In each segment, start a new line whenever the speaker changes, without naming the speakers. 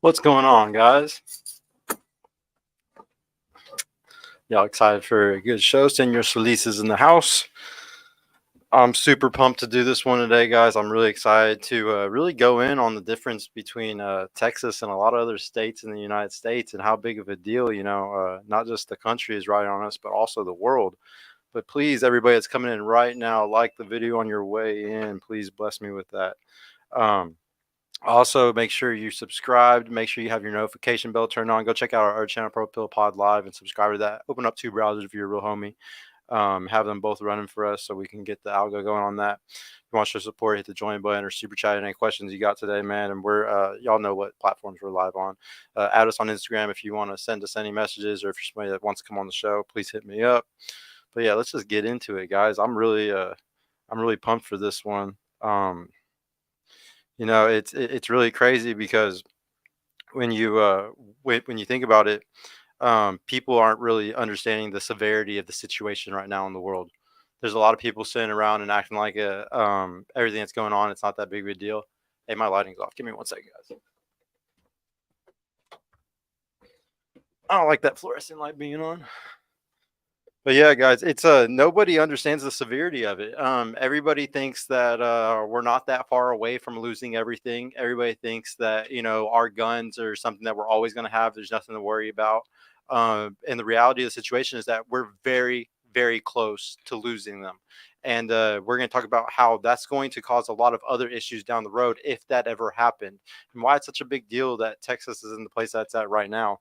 What's going on, guys? Y'all excited for a good show? Senor Solis is in the house. I'm super pumped to do this one today, guys. I'm really excited to really go in on the difference between Texas and a lot of other states in the United States and how big of a deal, not just the country is right on us, but also the world. But please, everybody that's coming in right now, like the video on your way in. Please bless me with that. Also, make sure you subscribed. Make sure you have your notification bell turned on. Go check out our channel, Pro Pill Pod Live, and subscribe to that. Open up 2 browsers if you're a real homie. Have them both running for us so we can get the algo going on that. If you want your support, hit the join button or super chat any questions you got today, man. And we're y'all know what platforms we're live on. Add us on Instagram if you want to send us any messages, or if you're somebody that wants to come on the show, please hit me up. But yeah, let's just get into it, guys. I'm really pumped for this one. It's really crazy because when you think about it, people aren't really understanding the severity of the situation right now in the world. There's a lot of people sitting around and acting like everything that's going on, it's not that big of a deal. Hey, my lighting's off. Give me 1 second, guys. I don't like that fluorescent light being on. But yeah, guys, it's nobody understands the severity of it. Everybody thinks that we're not that far away from losing everything. Everybody thinks that, our guns are something that we're always going to have. There's nothing to worry about. And the reality of the situation is that we're very, very close to losing them. And we're going to talk about how that's going to cause a lot of other issues down the road if that ever happened, and why it's such a big deal that Texas is in the place that's at right now.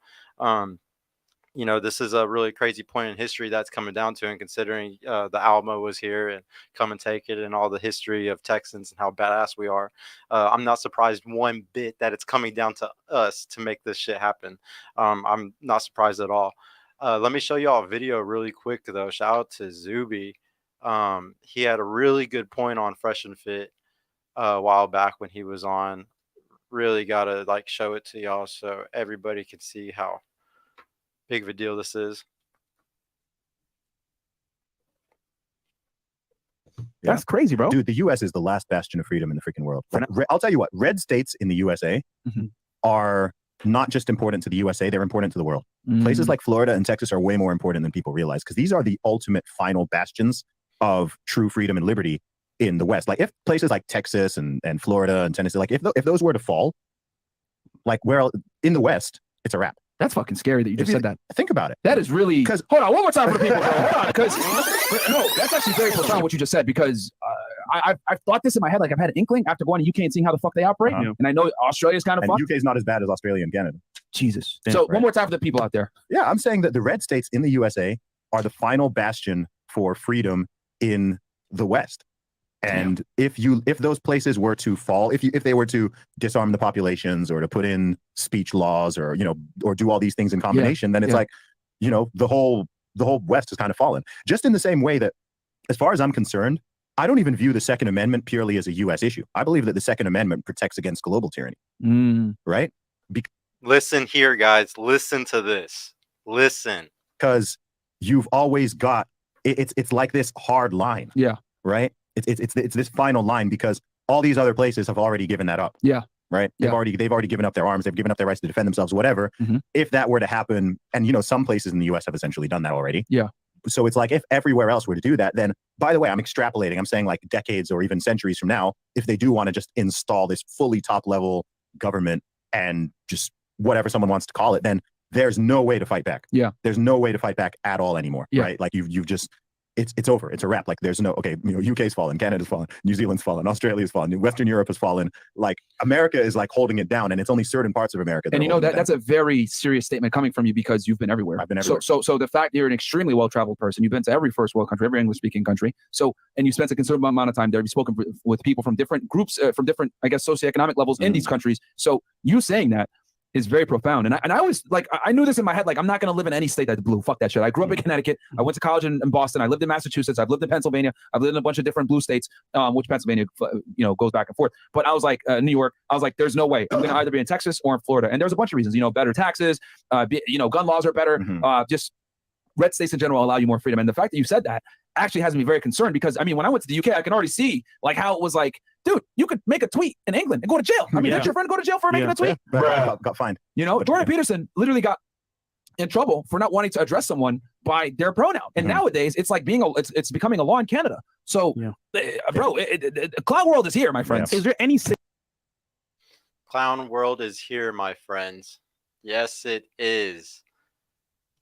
This is a really crazy point in history that's coming down to, and considering the Alamo was here and come and take it, and all the history of Texans and how badass we are. I'm not surprised one bit that it's coming down to us to make this shit happen. I'm not surprised at all. Let me show you all a video really quick, though. Shout out to ZUBY. He had a really good point on Fresh and Fit a while back when he was on. Really gotta show it to y'all so everybody can see how big of a deal this is.
That's crazy, bro.
Dude, the U.S. is the last bastion of freedom in the freaking world. I'll tell you what, red states in the USA are not just important to the USA, they're important to the world. Places like Florida and Texas are way more important than people realize, because these are the ultimate final bastions of true freedom and liberty in the West. Like, if places like Texas and Florida and Tennessee, like if those were to fall, in the West, it's a wrap.
That's fucking scary that you just said that.
Think about it.
That is really... Hold on, one more time for the people, bro. Hold on, because... No, that's actually very profound what you just said, because I've thought this in my head. Like, I've had an inkling after going to UK and seeing how the fuck they operate. And I know Australia's kind of fucked.
UK is not as bad as Australia and Canada.
Jesus. So one more time for the people out there.
Yeah, I'm saying that the red states in the USA are the final bastion for freedom in the West. And if those places were to fall, if they were to disarm the populations, or to put in speech laws, or or do all these things in combination, then it's like, the whole West has kind of fallen. Just in the same way that, as far as I'm concerned, I don't even view the Second Amendment purely as a U.S. issue. I believe that the Second Amendment protects against global tyranny. Right?
Listen here, guys. Listen to this. Listen.
Because you've always got it's like this hard line.
Yeah.
Right? It's this final line, because all these other places have already given that up.
Yeah.
Right. They've already given up their arms. They've given up their rights to defend themselves, whatever. If that were to happen, and some places in the US have essentially done that already.
Yeah.
So it's like, if everywhere else were to do that, then, by the way, I'm extrapolating. I'm saying like decades or even centuries from now, if they do want to just install this fully top level government and just whatever someone wants to call it, then there's no way to fight back.
Yeah.
There's no way to fight back at all anymore.
Yeah.
Right. Like you've just, it's over. It's a wrap. Like, there's no, UK's fallen, Canada's fallen, New Zealand's fallen, Australia's fallen, Western Europe has fallen. Like, America is like holding it down, and it's only certain parts of America that
and that's a very serious statement coming from you, because you've been everywhere.
I've been everywhere.
So the fact that you're an extremely well-traveled person, you've been to every first world country, every English-speaking country. So, and you spent a considerable amount of time there. You've spoken with people from different groups, from different, I guess, socioeconomic levels in these countries. So you saying that is very profound. And I always, I knew this in my head, I'm not going to live in any state that's blue. Fuck that shit. I grew up in Connecticut. I went to college in Boston. I lived in Massachusetts. I've lived in Pennsylvania. I've lived in a bunch of different blue states, which Pennsylvania, goes back and forth. But I was like, New York, I was like, there's no way. I'm going to either be in Texas or in Florida. And there's a bunch of reasons, better taxes, gun laws are better. Just red states in general allow you more freedom. And the fact that you said that actually has me very concerned, because, when I went to the UK, I can already see how it was dude, you could make a tweet in England and go to jail. I mean, did your friend go to jail for making a tweet?
Got fined.
You know, Jordan Peterson literally got in trouble for not wanting to address someone by their pronoun. And nowadays, it's like it's becoming a law in Canada. So, bro, clown world is here, my friends.
Is there any
Clown world is here, my friends. Yes, it is.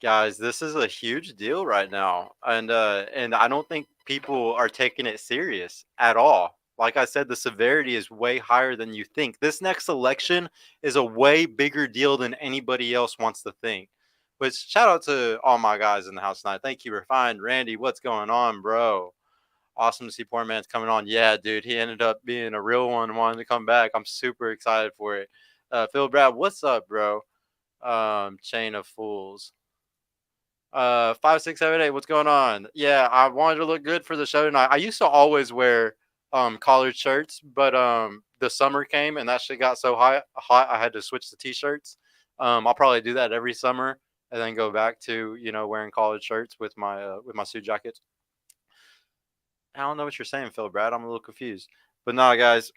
Guys, this is a huge deal right now. And I don't think people are taking it serious at all. Like I said, the severity is way higher than you think. This next election is a way bigger deal than anybody else wants to think. Which, shout out to all my guys in the house tonight. Thank you, Refined. Randy, what's going on, bro? Awesome to see Poor Man's coming on. Yeah, dude, he ended up being a real one, wanting to come back. I'm super excited for it. Phil Brad, what's up, bro? Chain of Fools. 5678, what's going on? Yeah, I wanted to look good for the show tonight. I used to always wear collared shirts, but the summer came and that shit got so hot I had to switch to t-shirts. I'll probably do that every summer and then go back to, you know, wearing collared shirts with my suit jackets. I don't know what you're saying, Phil Brad. I'm a little confused. But no, guys,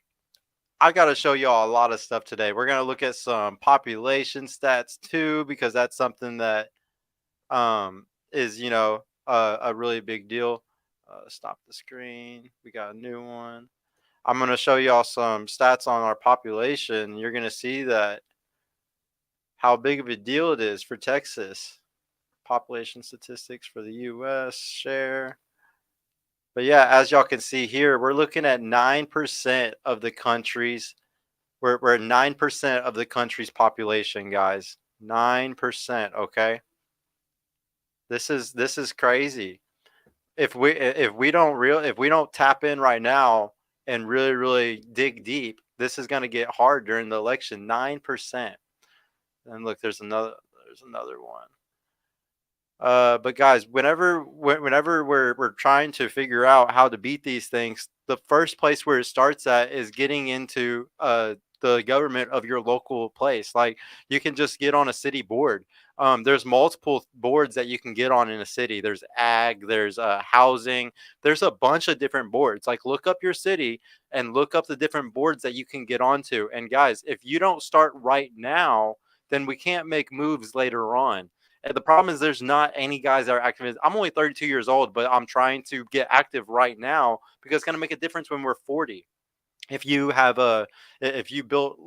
I got to show y'all a lot of stuff today. We're going to look at some population stats too, because that's something that is, you know, a really big deal. Stop the screen. We got a new one. I'm going to show y'all some stats on our population. You're going to see that how big of a deal it is for Texas. Population statistics for the U.S. share. But yeah, as y'all can see here, we're looking at 9% of the country's. We're at 9% of the country's population, guys. 9%. Okay. This is crazy. If we don't tap in right now and really dig deep, this is going to get hard during the election. 9%. And look, there's another one. But guys, whenever we're trying to figure out how to beat these things, the first place where it starts at is getting into the government of your local place. Like, you can just get on a city board. There's multiple boards that you can get on in a city. There's ag, there's housing, there's a bunch of different boards. Like, look up your city and look up the different boards that you can get onto. And guys, if you don't start right now, then we can't make moves later on. And the problem is there's not any guys that are active. I'm only 32 years old, but I'm trying to get active right now because it's going to make a difference when we're 40. If you built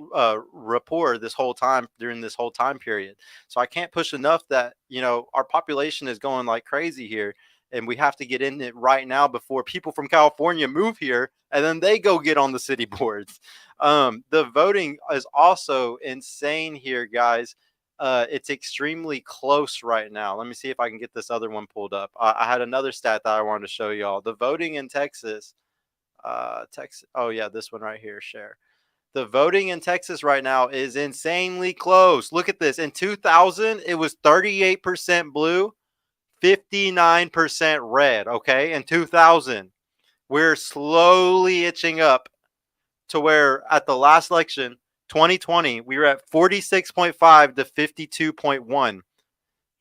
rapport this whole time during this whole time period. So I can't push enough that, you know, our population is going like crazy here, and we have to get in it right now before people from California move here and then they go get on the city boards. The voting is also insane here, guys. It's extremely close right now. Let me see if I can get this other one pulled up. I had another stat that I wanted to show y'all. The voting in Texas. Texas. Oh yeah, this one right here. Share. The voting in Texas right now is insanely close. Look at this. In 2000, it was 38% blue, 59% red. Okay, in 2000, we're slowly itching up to where at the last election, 2020, we were at 46.5 to 52.1.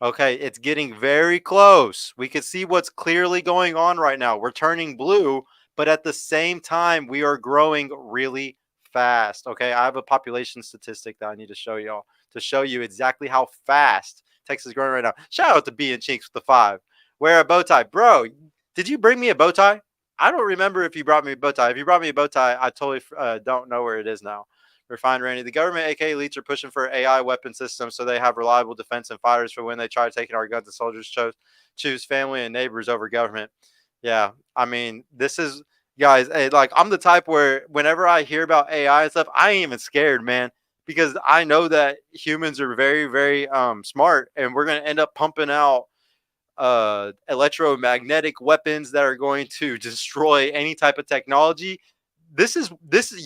Okay, it's getting very close. We can see what's clearly going on right now. We're turning blue, but at the same time, we are growing really fast. Okay, I have a population statistic that I need to show y'all to show you exactly how fast Texas is growing right now. Shout out to B and Cheeks with the 5. Wear a bow tie. Bro, did you bring me a bow tie? I don't remember if you brought me a bow tie. If you brought me a bow tie, I totally don't know where it is now. Refined Randy. The government, aka elites, are pushing for AI weapon systems so they have reliable defense and fighters for when they try taking our guns, and soldiers choose family and neighbors over government. Yeah, I mean, this is, guys, like, I'm the type where whenever I hear about AI and stuff, I ain't even scared, man, because I know that humans are very, very smart, and we're going to end up pumping out electromagnetic weapons that are going to destroy any type of technology. This is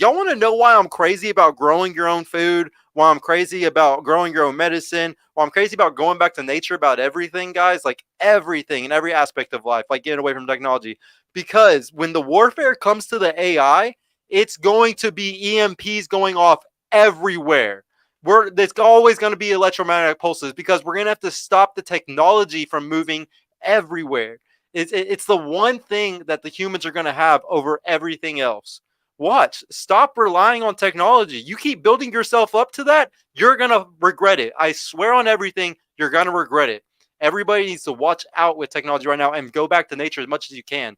y'all want to know why I'm crazy about growing your own food, why I'm crazy about growing your own medicine, why I'm crazy about going back to nature about everything, guys, like everything in every aspect of life, like getting away from technology. Because when the warfare comes to the AI, it's going to be EMPs going off everywhere. There's always going to be electromagnetic pulses because we're going to have to stop the technology from moving everywhere. It's the one thing that the humans are going to have over everything else. Watch. Stop relying on technology. You keep building yourself up to that, you're going to regret it. I swear on everything, you're going to regret it. Everybody needs to watch out with technology right now and go back to nature as much as you can.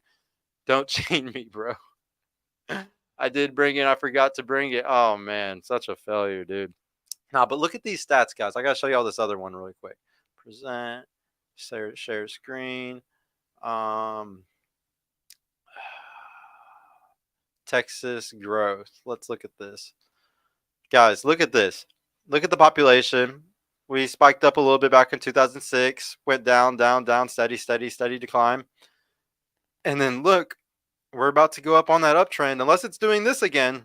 Don't chain me, bro. I did bring it. I forgot to bring it. Oh, man. Such a failure, dude. Nah, but look at these stats, guys. I got to show you all this other one really quick. Present. Share screen. Texas growth. Let's look at this. Guys, look at this. Look at the population. We spiked up a little bit back in 2006. Went down, down, down. Steady decline. And then look, we're about to go up on that uptrend. Unless it's doing this again,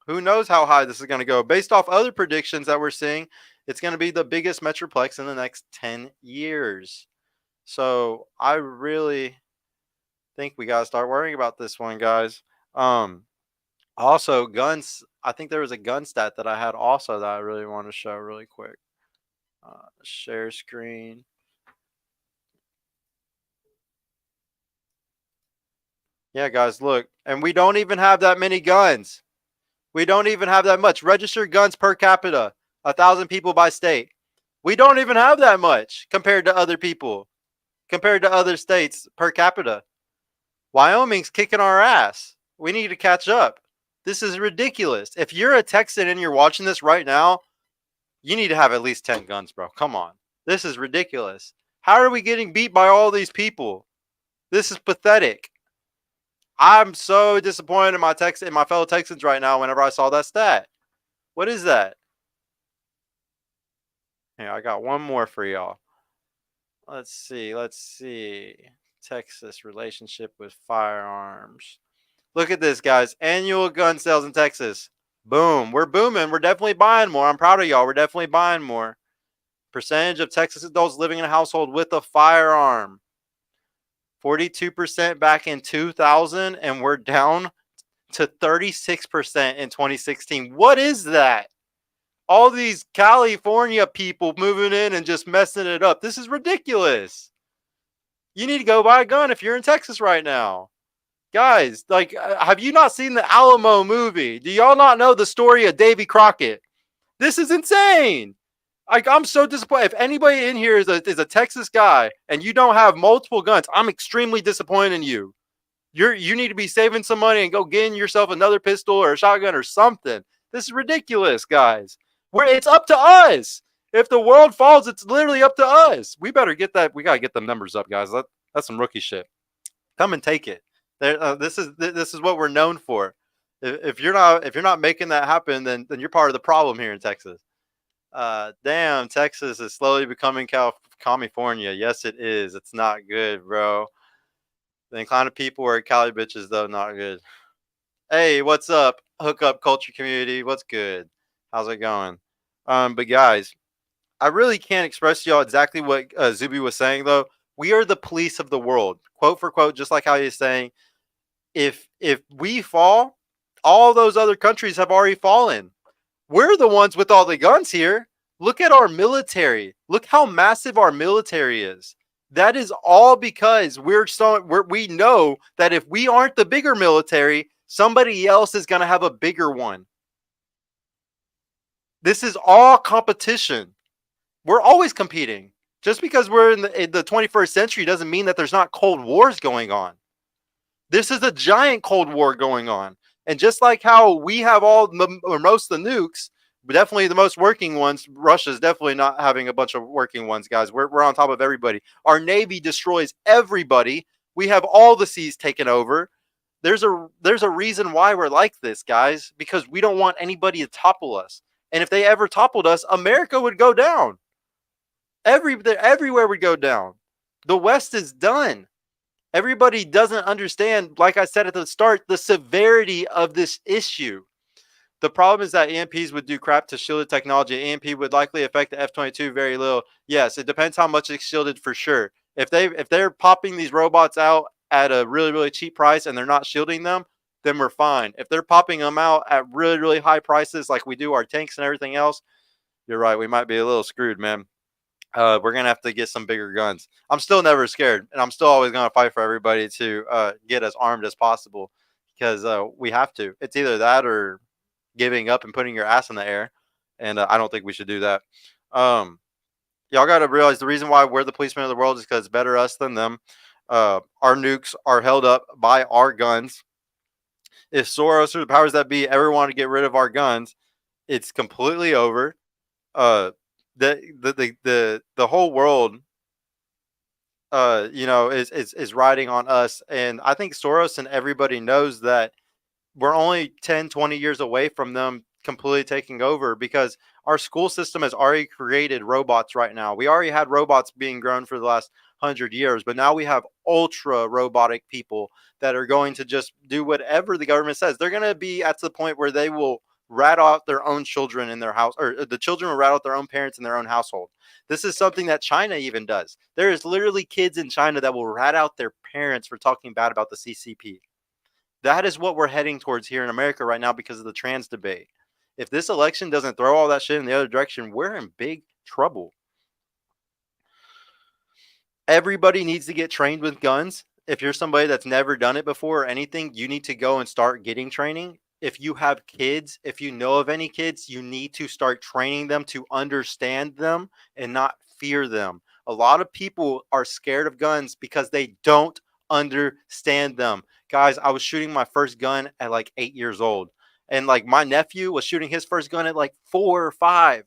who knows how high this is going to go. Based off other predictions that we're seeing, it's going to be the biggest metroplex in the next 10 years. So I really think we got to start worrying about this one, guys. Also, guns. I think there was a gun stat that I had also that I really want to show really quick. Share screen. Yeah, guys, look. And we don't even have that many guns. We don't even have that much. Registered guns per capita, 1,000 people by state. We don't even have that much compared to other people, compared to other states per capita. Wyoming's kicking our ass. We need to catch up. This is ridiculous. If you're a Texan and you're watching this right now, you need to have at least 10 guns, bro. Come on. This is ridiculous. How are we getting beat by all these people? This is pathetic. I'm so disappointed in my fellow Texans right now whenever I saw that stat. What is that? Here, I got one more for y'all. Let's see. Texas relationship with firearms. Look at this, guys. Annual gun sales in Texas. Boom. We're booming. We're definitely buying more. I'm proud of y'all. We're definitely buying more. Percentage of Texas adults living in a household with a firearm. 42% back in 2000, and we're down to 36% in 2016. What is that? All these California people moving in and just messing it up. This is ridiculous. You need to go buy a gun if you're in Texas right now. Guys, like, have you not seen the Alamo movie? Do y'all not know the story of Davy Crockett? This is insane. Like, I'm so disappointed. If anybody in here is a Texas guy and you don't have multiple guns, I'm extremely disappointed in you. You need to be saving some money and go getting yourself another pistol or a shotgun or something. This is ridiculous, guys. It's up to us. If the world falls, it's literally up to us. We better get that. We gotta get the numbers up, guys. That's some rookie shit. Come and take it. This is what we're known for. If you're not making that happen, then you're part of the problem here in Texas. Damn, Texas is slowly becoming California. Yes, it is. It's not good, bro. The kind of people are Cali bitches, though, not good. Hey, what's up? Hookup culture community. What's good? How's it going? But guys, I really can't express to y'all exactly what ZUBY was saying, though. We are the police of the world, quote for quote, just like how he's saying. If we fall, all those other countries have already fallen. We're the ones with all the guns here. Look at our military. Look how massive our military is. That is all because we know that if we aren't the bigger military, somebody else is going to have a bigger one. This is all competition. We're always competing. Just because we're in the 21st century doesn't mean that there's not cold wars going on. This is a giant cold war going on. And just like how we have most of the nukes, definitely the most working ones, Russia's definitely not having a bunch of working ones, guys. We're on top of everybody. Our Navy destroys everybody. We have all the seas taken over. There's a reason why we're like this, guys, because we don't want anybody to topple us. And if they ever toppled us, America would go down. Everywhere would go down. The West is done. Everybody doesn't understand, like I said at the start, the severity of this issue. The problem is that EMPs would do crap to shielded technology. EMP would likely affect the F-22 very little. Yes, it depends how much it's shielded for sure. If they're popping these robots out at a really, really cheap price and they're not shielding them, then we're fine. If they're popping them out at really, really high prices like we do our tanks and everything else, you're right. We might be a little screwed, man. We're going to have to get some bigger guns. I'm still never scared, and I'm still always going to fight for everybody to get as armed as possible because we have to. It's either that or giving up and putting your ass in the air, and I don't think we should do that. Y'all got to realize the reason why we're the policemen of the world is because it's better us than them. Our nukes are held up by our guns. If Soros or the powers that be ever want to get rid of our guns, it's completely over. The whole world, is riding on us, and I think Soros and everybody knows that we're only 10, 20 years away from them completely taking over, because our school system has already created robots right now. We already had robots being grown for the last 100 years, but now we have ultra robotic people that are going to just do whatever the government says. They're going to be at the point where they will rat out their own children in their house, or the children will rat out their own parents in their own household. This is something that China even does. There is literally kids in China that will rat out their parents for talking bad about the CCP. That is what we're heading towards here in America right now because of the trans debate. If this election doesn't throw all that shit in the other direction, we're in big trouble. Everybody needs to get trained with guns. If you're somebody that's never done it before or anything, you need to go and start getting training. If you have kids, if you know of any kids, you need to start training them to understand them and not fear them. A lot of people are scared of guns because they don't understand them. Guys, I was shooting my first gun at like 8 years old. And like my nephew was shooting his first gun at like 4 or 5,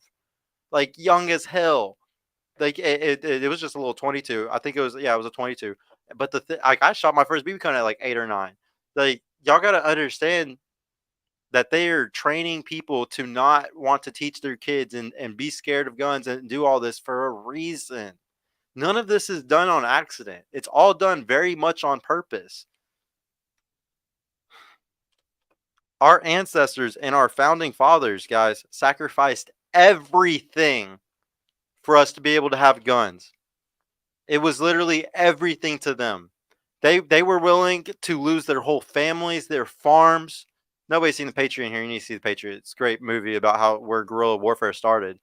like young as hell. Like it was just a little 22. I think it was a 22. But like I shot my first BB gun at like 8 or 9. Like y'all got to understand that they are training people to not want to teach their kids and be scared of guns and do all this for a reason. None of this is done on accident. It's all done very much on purpose. Our ancestors and our founding fathers, guys, sacrificed everything for us to be able to have guns. It was literally everything to them. They were willing to lose their whole families, their farms. Nobody's seen The Patriot in here. You need to see The Patriot. It's a great movie about where guerrilla warfare started.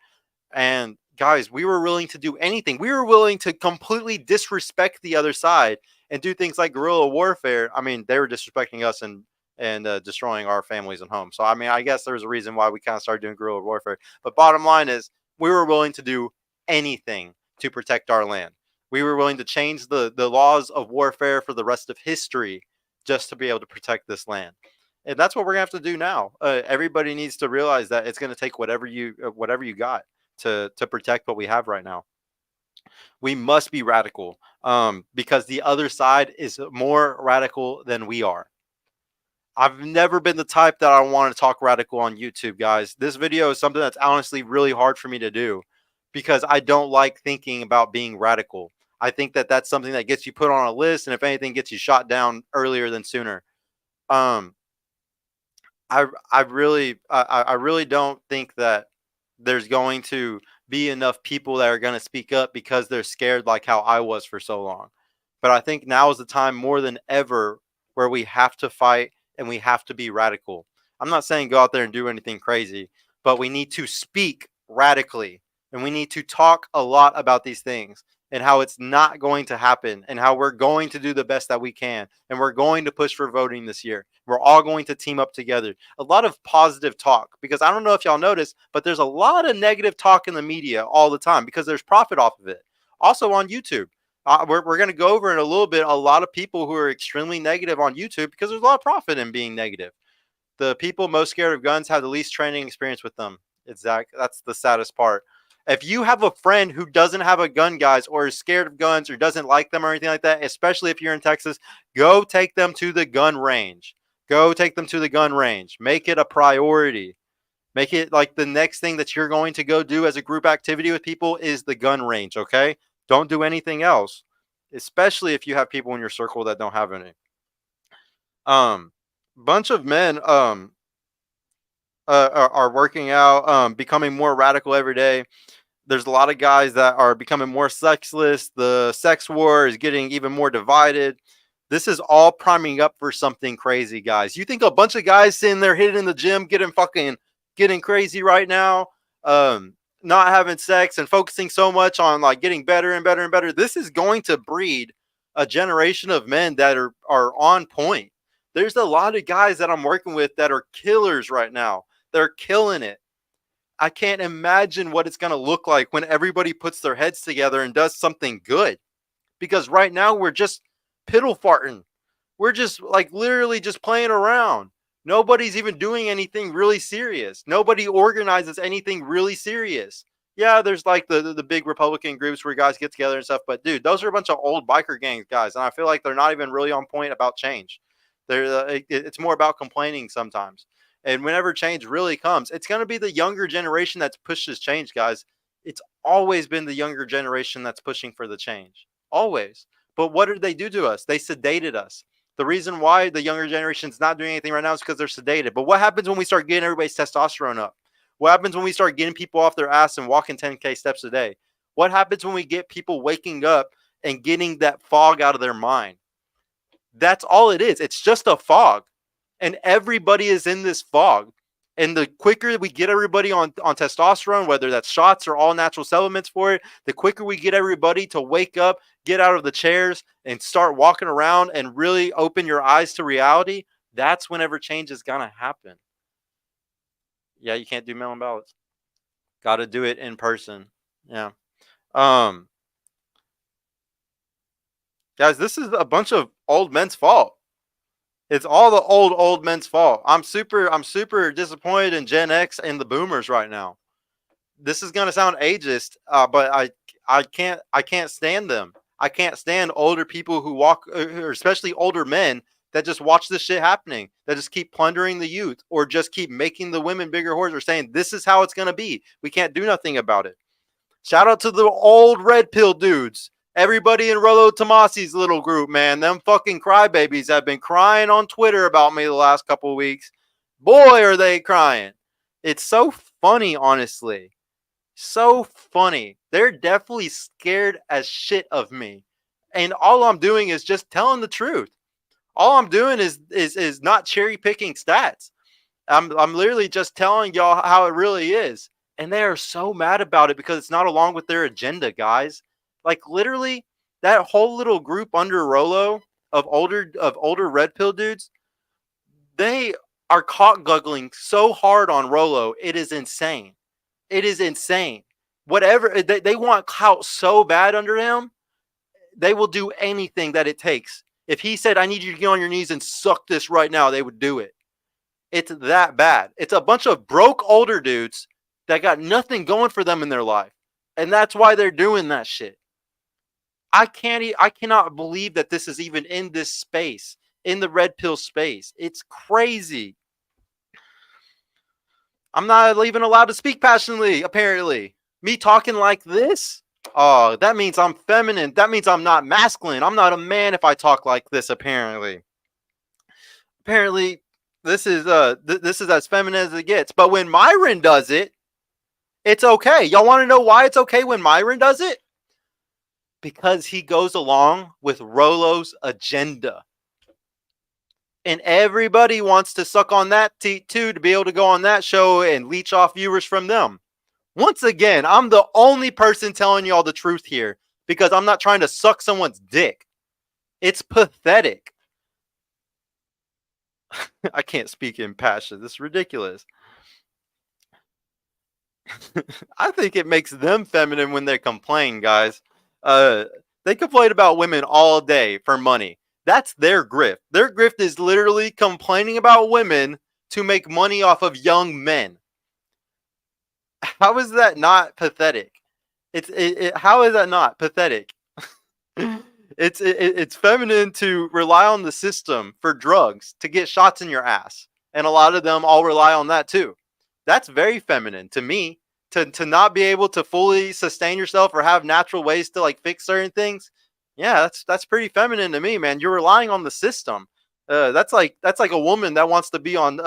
And guys, we were willing to do anything. We were willing to completely disrespect the other side and do things like guerrilla warfare. I mean, they were disrespecting us and destroying our families and homes. So, I mean, I guess there's a reason why we kind of started doing guerrilla warfare. But bottom line is, we were willing to do anything to protect our land. We were willing to change the laws of warfare for the rest of history just to be able to protect this land. And that's what we're going to have to do now. Everybody needs to realize that it's going to take whatever you got to protect what we have right now. We must be radical because the other side is more radical than we are. I've never been the type that I want to talk radical on YouTube, guys. This video is something that's honestly really hard for me to do because I don't like thinking about being radical. I think that that's something that gets you put on a list, and if anything, gets you shot down earlier than sooner. I really don't think that there's going to be enough people that are going to speak up because they're scared, like how I was for so long. But I think now is the time more than ever where we have to fight and we have to be radical. I'm not saying go out there and do anything crazy, but we need to speak radically and we need to talk a lot about these things and how it's not going to happen and how we're going to do the best that we can. And we're going to push for voting this year. We're all going to team up together. A lot of positive talk, because I don't know if y'all notice, but there's a lot of negative talk in the media all the time because there's profit off of it. Also on YouTube. We're going to go over in a little bit a lot of people who are extremely negative on YouTube because there's a lot of profit in being negative. The people most scared of guns have the least training experience with them. Exactly. That's the saddest part. If you have a friend who doesn't have a gun, guys, or is scared of guns or doesn't like them or anything like that, especially if you're in Texas, go take them to the gun range. Go take them to the gun range. Make it a priority. Make it like the next thing that you're going to go do as a group activity with people is the gun range, okay? Don't do anything else, especially if you have people in your circle that don't have any. Bunch of men are working out, becoming more radical every day. There's a lot of guys that are becoming more sexless. The sex war is getting even more divided. This is all priming up for something crazy, guys. You think a bunch of guys sitting there hitting in the gym, getting crazy right now, not having sex and focusing so much on like getting better and better and better. This is going to breed a generation of men that are on point. There's a lot of guys that I'm working with that are killers right now. They're killing it. I can't imagine what it's going to look like when everybody puts their heads together and does something good. Because right now we're just piddle farting. We're just like literally just playing around. Nobody's even doing anything really serious. Nobody organizes anything really serious. Yeah, there's like the big Republican groups where guys get together and stuff. But dude, those are a bunch of old biker gangs, guys. And I feel like they're not even really on point about change. It's more about complaining sometimes. And whenever change really comes, it's going to be the younger generation that's pushes change, guys. It's always been the younger generation that's pushing for the change. Always. But what did they do to us? They sedated us. The reason why the younger generation's not doing anything right now is because they're sedated. But what happens when we start getting everybody's testosterone up? What happens when we start getting people off their ass and walking 10K steps a day? What happens when we get people waking up and getting that fog out of their mind? That's all it is. It's just a fog. And everybody is in this fog. And the quicker we get everybody on testosterone, whether that's shots or all natural supplements for it, the quicker we get everybody to wake up, get out of the chairs, and start walking around and really open your eyes to reality, that's whenever change is going to happen. Yeah, you can't do mail-in ballots. Got to do it in person. Yeah. Guys, this is a bunch of old men's fault. It's all the old men's fault. I'm super disappointed in Gen X and the boomers right now. This is gonna sound ageist, but I can't stand them. I can't stand older people who walk, or especially older men that just watch this shit happening, that just keep plundering the youth, or just keep making the women bigger whores, or saying this is how it's gonna be. We can't do nothing about it. Shout out to the old red pill dudes. Everybody in Rollo Tomasi's little group, man. Them fucking crybabies have been crying on Twitter about me the last couple of weeks. Boy, are they crying. It's so funny, honestly. So funny. They're definitely scared as shit of me. And all I'm doing is just telling the truth. All I'm doing is not cherry picking stats. I'm literally just telling y'all how it really is. And they are so mad about it because it's not along with their agenda, guys. Like literally, that whole little group under Rollo of older red pill dudes, they are cock guggling so hard on Rollo. It is insane. It is insane. Whatever they want clout so bad under him, they will do anything that it takes. If he said, "I need you to get on your knees and suck this right now," they would do it. It's that bad. It's a bunch of broke older dudes that got nothing going for them in their life, and that's why they're doing that shit. I cannot believe that this is even in this space, in the red pill space. It's crazy. I'm not even allowed to speak passionately, apparently. Me talking like this? Oh, that means I'm feminine. That means I'm not masculine. I'm not a man if I talk like this, apparently. Apparently, this is as feminine as it gets. But when Myron does it, it's okay. Y'all want to know why it's okay when Myron does it? Because he goes along with Rollo's agenda. And everybody wants to suck on that teat too to be able to go on that show and leech off viewers from them. Once again, I'm the only person telling y'all the truth here because I'm not trying to suck someone's dick. It's pathetic. I can't speak in passion. This is ridiculous. I think it makes them feminine when they complain, guys. They complain about women all day for money. That's their grift. Their grift is literally complaining about women to make money off of young men. How is that not pathetic? How is that not pathetic? It's feminine to rely on the system for drugs to get shots in your ass, and a lot of them all rely on that too. That's very feminine to me. To not be able to fully sustain yourself or have natural ways to like fix certain things, yeah, that's pretty feminine to me, man. You're relying on the system. That's like a woman that wants to be on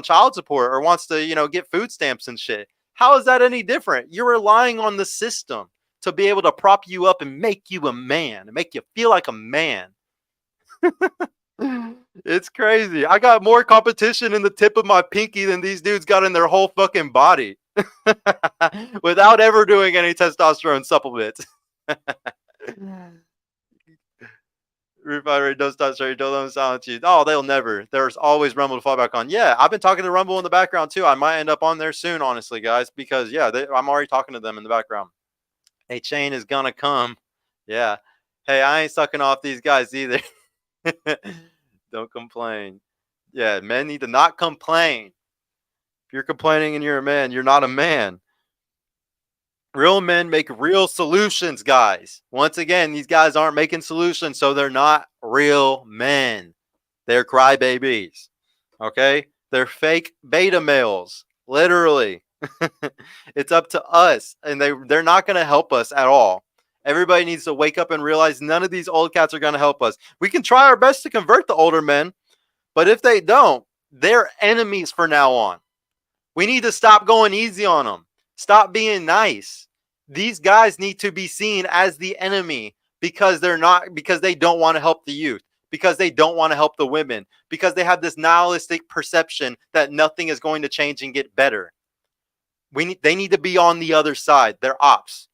child support or wants to get food stamps and shit. How is that any different? You're relying on the system to be able to prop you up and make you a man, and make you feel like a man. It's crazy. I got more competition in the tip of my pinky than these dudes got in their whole fucking body. Without ever doing any testosterone supplements. Refinery don't stop sharing. Don't let them silence you. Oh, they'll never. There's always Rumble to fall back on. Yeah, I've been talking to Rumble in the background too. I might end up on there soon, honestly, guys, because yeah, I'm already talking to them in the background. A chain is gonna come. Yeah. Hey, I ain't sucking off these guys either. Don't complain. Yeah, men need to not complain. If you're complaining and you're a man, you're not a man. Real men make real solutions, guys. Once again, these guys aren't making solutions, so they're not real men. They're crybabies. Okay? They're fake beta males. Literally. It's up to us, and they're not going to help us at all. Everybody needs to wake up and realize none of these old cats are going to help us. We can try our best to convert the older men, but if they don't, they're enemies from now on. We need to stop going easy on them. Stop being nice. These guys need to be seen as the enemy because they don't want to help the youth, because they don't want to help the women, because they have this nihilistic perception that nothing is going to change and get better. They need to be on the other side. They're ops.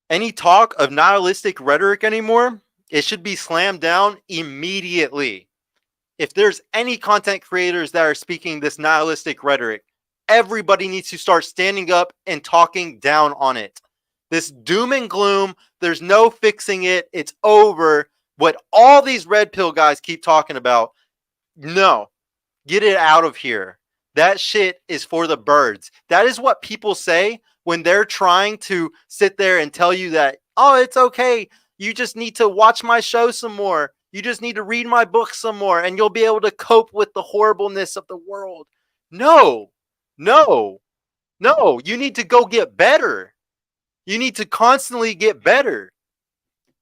Any talk of nihilistic rhetoric anymore, it should be slammed down immediately. If there's any content creators that are speaking this nihilistic rhetoric, everybody needs to start standing up and talking down on it. This doom and gloom, there's no fixing it. It's over. What all these red pill guys keep talking about, no, get it out of here. That shit is for the birds. That is what people say when they're trying to sit there and tell you that, oh, it's okay. You just need to watch my show some more. You just need to read my book some more and you'll be able to cope with the horribleness of the world. No, no, no. You need to go get better. You need to constantly get better.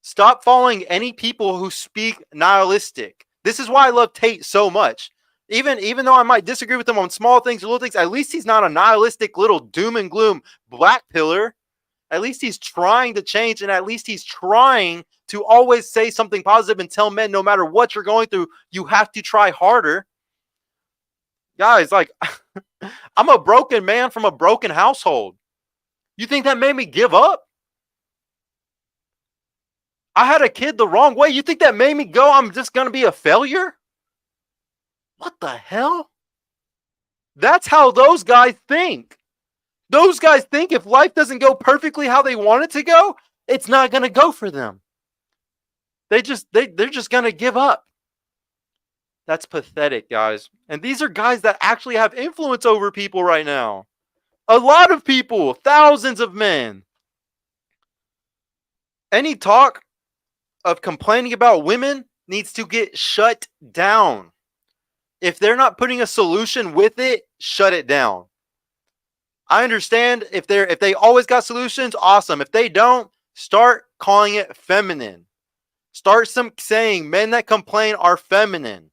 Stop following any people who speak nihilistic. This is why I love Tate so much. Even though I might disagree with him on small things or little things, at least he's not a nihilistic little doom and gloom black pillar. At least he's trying to change, and at least he's trying to always say something positive and tell men no matter what you're going through, you have to try harder. Guys, like, I'm a broken man from a broken household. You think that made me give up? I had a kid the wrong way. You think that made me go, I'm just going to be a failure? What the hell? That's how those guys think. Those guys think if life doesn't go perfectly how they want it to go, it's not going to go for them. They're just going to give up. That's pathetic, guys. And these are guys that actually have influence over people right now. A lot of people, thousands of men. Any talk of complaining about women needs to get shut down. If they're not putting a solution with it, shut it down. I understand if they always got solutions, awesome. If they don't, start calling it feminine. Start saying men that complain are feminine.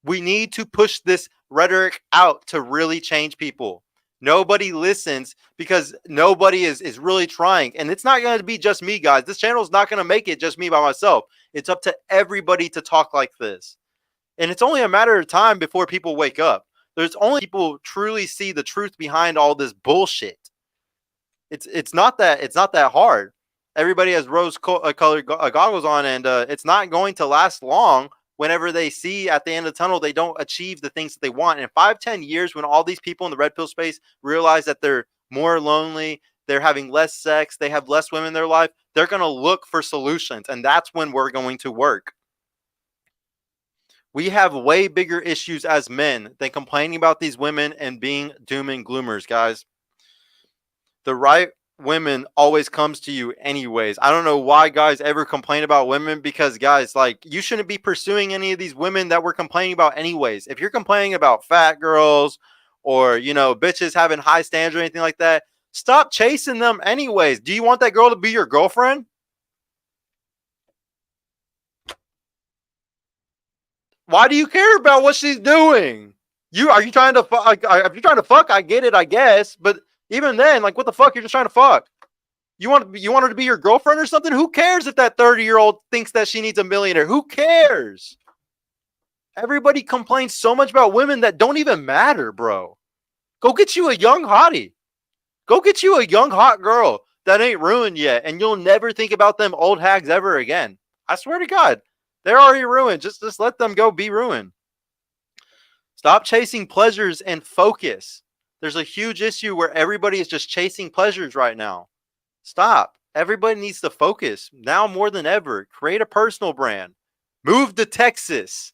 We need to push this rhetoric out to really change people. Nobody listens because nobody is really trying. And it's not going to be just me, guys. This channel is not going to make it just me by myself. It's up to everybody to talk like this. And it's only a matter of time before people wake up. There's only people who truly see the truth behind all this bullshit. It's not that hard. Everybody has rose-colored goggles on, and it's not going to last long. Whenever they see at the end of the tunnel, they don't achieve the things that they want. In 5-10 years, when all these people in the red pill space realize that they're more lonely, they're having less sex, they have less women in their life, they're going to look for solutions, and that's when we're going to work. We have way bigger issues as men than complaining about these women and being doom and gloomers, guys. The right women always comes to you anyways. I don't know why guys ever complain about women, because guys, like, you shouldn't be pursuing any of these women that we're complaining about anyways. If you're complaining about fat girls or, you know, bitches having high standards or anything like that, stop chasing them anyways. Do you want that girl to be your girlfriend? Why do you care about what she's doing? Are you trying to fuck? If you're trying to fuck, I get it, I guess. But even then, like, what the fuck? You're just trying to fuck. You want her to be your girlfriend or something? Who cares if that 30-year-old thinks that she needs a millionaire? Who cares? Everybody complains so much about women that don't even matter, bro. Go get you a young hottie. Go get you a young hot girl that ain't ruined yet, and you'll never think about them old hags ever again. I swear to God, they're already ruined. Just let them go be ruined. Stop chasing pleasures and focus. There's a huge issue where everybody is just chasing pleasures right now. Stop. Everybody needs to focus now more than ever. Create a personal brand. Move to Texas.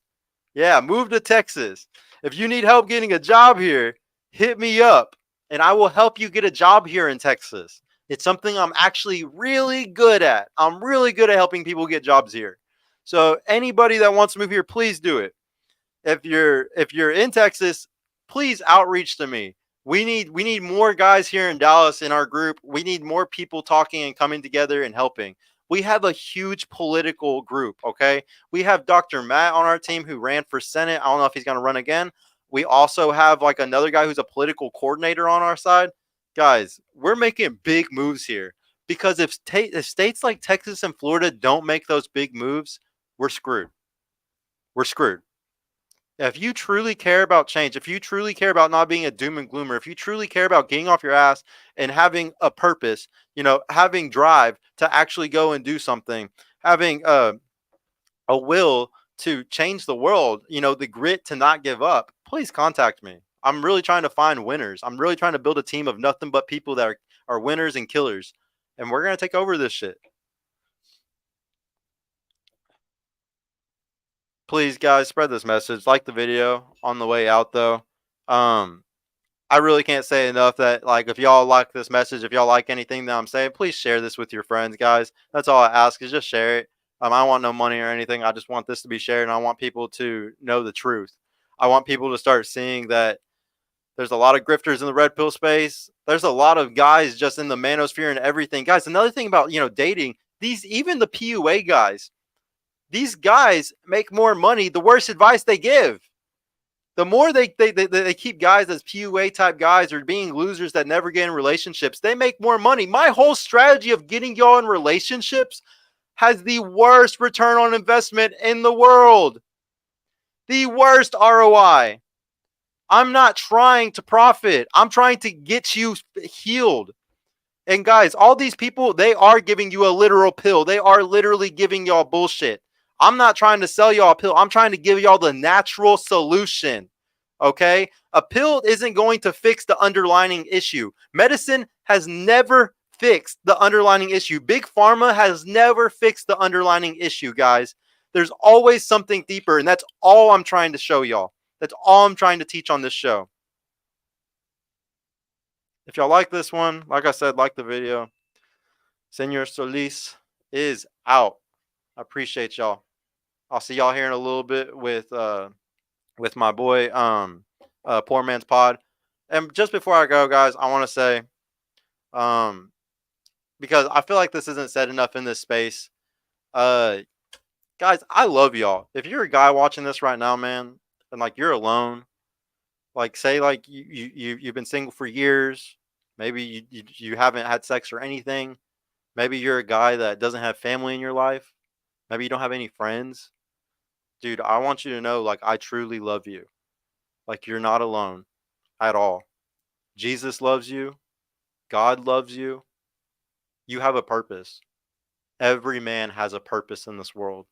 Yeah, move to Texas. If you need help getting a job here, hit me up and I will help you get a job here in Texas. It's something I'm actually really good at. I'm really good at helping people get jobs here. So anybody that wants to move here, please do it. If you're in Texas, please outreach to me. We need more guys here in Dallas in our group. We need more people talking and coming together and helping. We have a huge political group, okay? We have Dr. Matt on our team who ran for Senate. I don't know if he's going to run again. We also have like another guy who's a political coordinator on our side. Guys, we're making big moves here because if states like Texas and Florida don't make those big moves, we're screwed. We're screwed. If you truly care about change, if you truly care about not being a doom and gloomer, if you truly care about getting off your ass and having a purpose, having drive to actually go and do something, having a will to change the world, the grit to not give up, please contact me. I'm really trying to find winners. I'm really trying to build a team of nothing but people that are winners and killers. And we're going to take over this shit. Please, guys, spread this message. Like the video on the way out, though. I really can't say enough that, like, if y'all like this message, if y'all like anything that I'm saying, please share this with your friends, guys. That's all I ask is just share it. I don't want no money or anything. I just want this to be shared, and I want people to know the truth. I want people to start seeing that there's a lot of grifters in the red pill space. There's a lot of guys just in the manosphere and everything. Guys, another thing about, dating, even the PUA guys, these guys make more money the worse advice they give. The more they keep guys as PUA type guys or being losers that never get in relationships, they make more money. My whole strategy of getting y'all in relationships has the worst return on investment in the world. The worst ROI. I'm not trying to profit. I'm trying to get you healed. And guys, all these people, they are giving you a literal pill. They are literally giving y'all bullshit. I'm not trying to sell y'all a pill. I'm trying to give y'all the natural solution. Okay? A pill isn't going to fix the underlying issue. Medicine has never fixed the underlying issue. Big Pharma has never fixed the underlying issue, guys. There's always something deeper, and that's all I'm trying to show y'all. That's all I'm trying to teach on this show. If y'all like this one, like I said, like the video. Senor Solis is out. I appreciate y'all. I'll see y'all here in a little bit with my boy Poor Man's Pod. And just before I go, guys, I want to say because I feel like this isn't said enough in this space. Guys, I love y'all. If you're a guy watching this right now, man, and like you're alone, like say like you've been single for years, maybe you haven't had sex or anything. Maybe you're a guy that doesn't have family in your life. Maybe you don't have any friends. Dude, I want you to know, like, I truly love you. Like, you're not alone at all. Jesus loves you. God loves you. You have a purpose. Every man has a purpose in this world.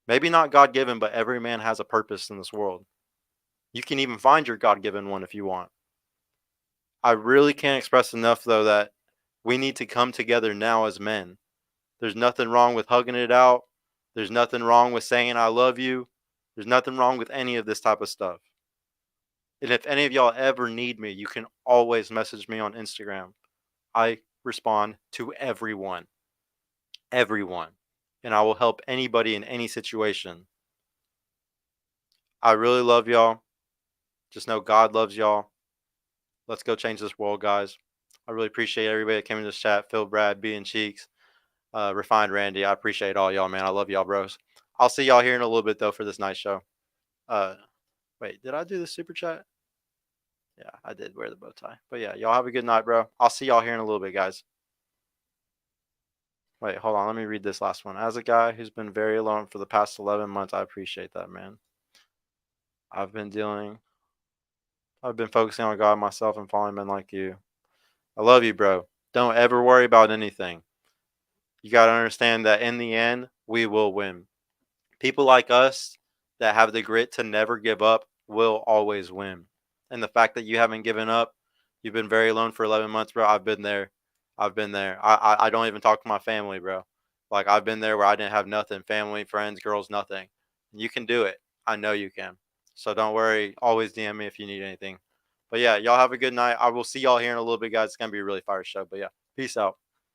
Maybe not God-given, but every man has a purpose in this world. You can even find your God-given one if you want. I really can't express enough, though, that we need to come together now as men. There's nothing wrong with hugging it out. There's nothing wrong with saying I love you. There's nothing wrong with any of this type of stuff. And if any of y'all ever need me, you can always message me on Instagram. I respond to everyone. Everyone. And I will help anybody in any situation. I really love y'all. Just know God loves y'all. Let's go change this world, guys. I really appreciate everybody that came in this chat. Phil, Brad, B, and Cheeks. Refined Randy. I appreciate all y'all, man. I love y'all, bros. I'll see y'all here in a little bit, though, for this night show. Wait, did I do the super chat? Yeah, I did wear the bow tie. But yeah, y'all have a good night, bro. I'll see y'all here in a little bit, guys. Wait, hold on. Let me read this last one. As a guy who's been very alone for the past 11 months, I appreciate that, man. I've been focusing on God myself and following men like you. I love you, bro. Don't ever worry about anything. You got to understand that in the end, we will win. People like us that have the grit to never give up will always win. And the fact that you haven't given up, you've been very alone for 11 months, bro. I've been there. I've been there. I don't even talk to my family, bro. Like, I've been there where I didn't have nothing, family, friends, girls, nothing. You can do it. I know you can. So don't worry. Always DM me if you need anything. But yeah, y'all have a good night. I will see y'all here in a little bit, guys. It's going to be a really fire show. But yeah, peace out.